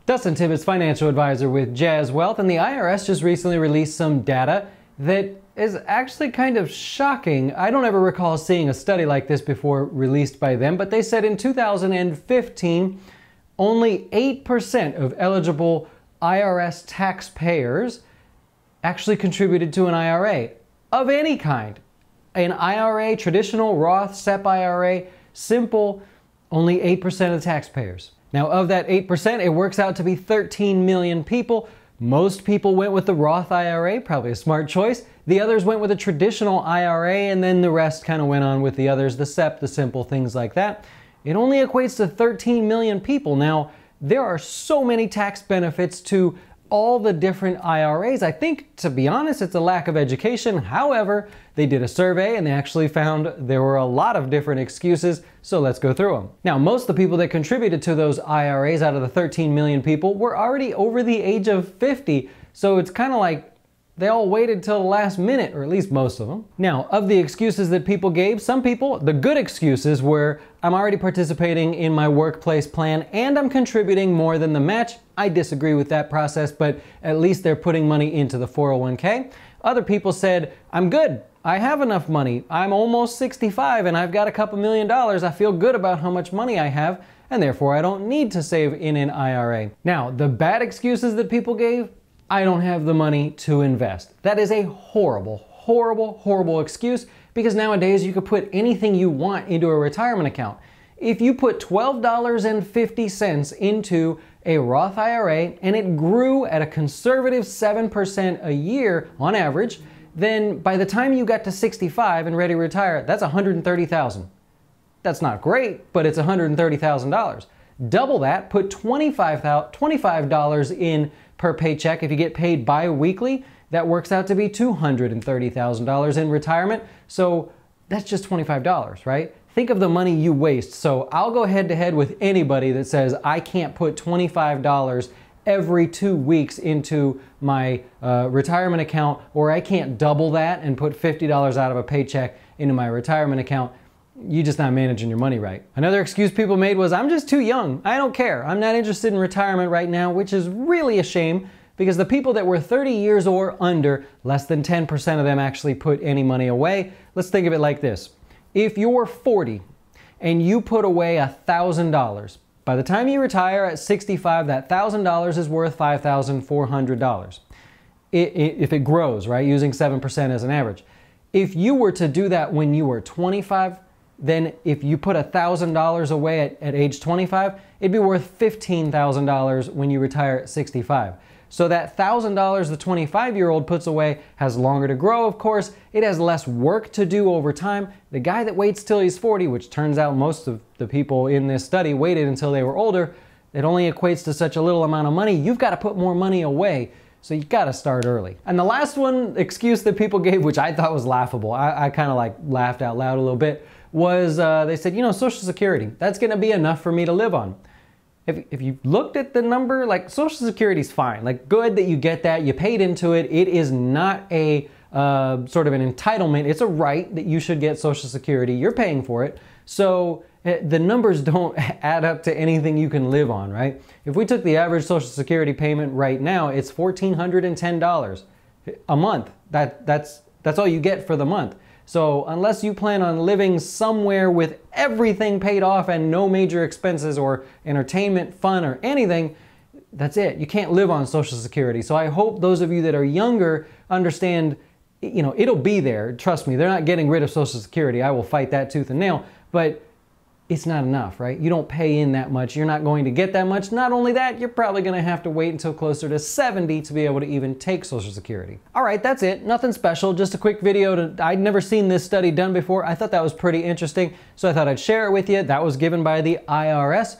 Dustin Tibbetts, financial advisor with Jazz Wealth, and the IRS just recently released some data that is actually kind of shocking. I don't ever recall seeing a study like this before released by them, but they said in 2015, only 8% of eligible IRS taxpayers actually contributed to an IRA of any kind. An IRA, traditional, Roth, SEP IRA, simple, only 8% of the taxpayers. Now, of that 8%, it works out to be 13 million people. Most people went with the Roth IRA, probably a smart choice. The others went with a traditional IRA, and then the rest kind of went on with the others, the SEP, the simple, things like that. It only equates to 13 million people. Now, there are so many tax benefits to all the different IRAs. I think, to be honest, it's a lack of education. However, they did a survey and they actually found there were a lot of different excuses, so let's go through them. Now, most of the people that contributed to those IRAs out of the 13 million people were already over the age of 50, so it's kind of like they all waited till the last minute, or at least most of them. Now, of the excuses that people gave, some people, the good excuses were, I'm already participating in my workplace plan and I'm contributing more than the match. I disagree with that process, but at least they're putting money into the 401k. Other people said, I'm good. I have enough money. I'm almost 65 and I've got a couple $1,000,000. I feel good about how much money I have, and therefore I don't need to save in an IRA. Now, the bad excuses that people gave, I don't have the money to invest. That is a horrible, horrible, horrible excuse, because nowadays you could put anything you want into a retirement account. If you put $12.50 into a Roth IRA and it grew at a conservative 7% a year on average, then by the time you got to 65 and ready to retire, that's $130,000. That's not great, but it's $130,000. Double that, put $25 in per paycheck. If you get paid bi-weekly, that works out to be $230,000 in retirement. So that's just $25, right? Think of the money you waste. So I'll go head to head with anybody that says I can't put $25 every 2 weeks into my retirement account, or I can't double that and put $50 out of a paycheck into my retirement account. You're just not managing your money right. Another excuse people made was, I'm just too young. I don't care. I'm not interested in retirement right now, which is really a shame, because the people that were 30 years or under, less than 10% of them actually put any money away. Let's think of it like this. If you're 40 and you put away $1,000, by the time you retire at 65, that $1,000 is worth $5,400. If it grows, right, using 7% as an average. If you were to do that when you were 25, then if you put $1,000 away at age 25, it'd be worth $15,000 when you retire at 65. So that $1,000 the 25-year-old puts away has longer to grow, of course. It has less work to do over time. The guy that waits till he's 40, which turns out most of the people in this study waited until they were older, it only equates to such a little amount of money. You've got to put more money away. So you got to start early. And the last one excuse that people gave, which I thought was laughable, I kind of like laughed out loud a little bit, was they said, you know, Social Security, that's going to be enough for me to live on. If you looked at the number, like Social Security's fine. Like, good that you get that, you paid into it. It is not a sort of an entitlement. It's a right that you should get Social Security. You're paying for it. So the numbers don't add up to anything you can live on, right? If we took the average Social Security payment right now, it's $1,410 a month. That's all you get for the month. So unless you plan on living somewhere with everything paid off and no major expenses or entertainment, fun, or anything, that's it. You can't live on Social Security. So I hope those of you that are younger understand, you know, it'll be there. Trust me, they're not getting rid of Social Security. I will fight that tooth and nail. But it's not enough, right? You don't pay in that much. You're not going to get that much. Not only that, you're probably going to have to wait until closer to 70 to be able to even take Social Security. All right, that's it. Nothing special. Just a quick video. I'd never seen this study done before. I thought that was pretty interesting, so I thought I'd share it with you. That was given by the IRS.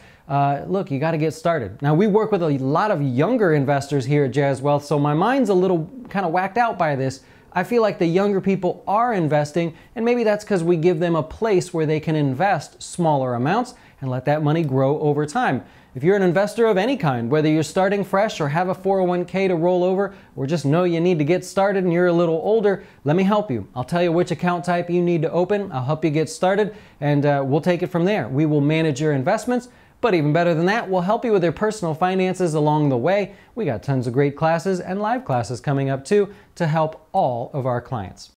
Look, you got to get started. Now, we work with a lot of younger investors here at Jazz Wealth, so my mind's a little kind of whacked out by this. I feel like the younger people are investing, and maybe that's because we give them a place where they can invest smaller amounts and let that money grow over time. If you're an investor of any kind, whether you're starting fresh or have a 401k to roll over, or just know you need to get started and you're a little older, let me help you. I'll tell you which account type you need to open. I'll help you get started, and we'll take it from there. We will manage your investments, but even better than that, we'll help you with your personal finances along the way. We got tons of great classes and live classes coming up too to help all of our clients.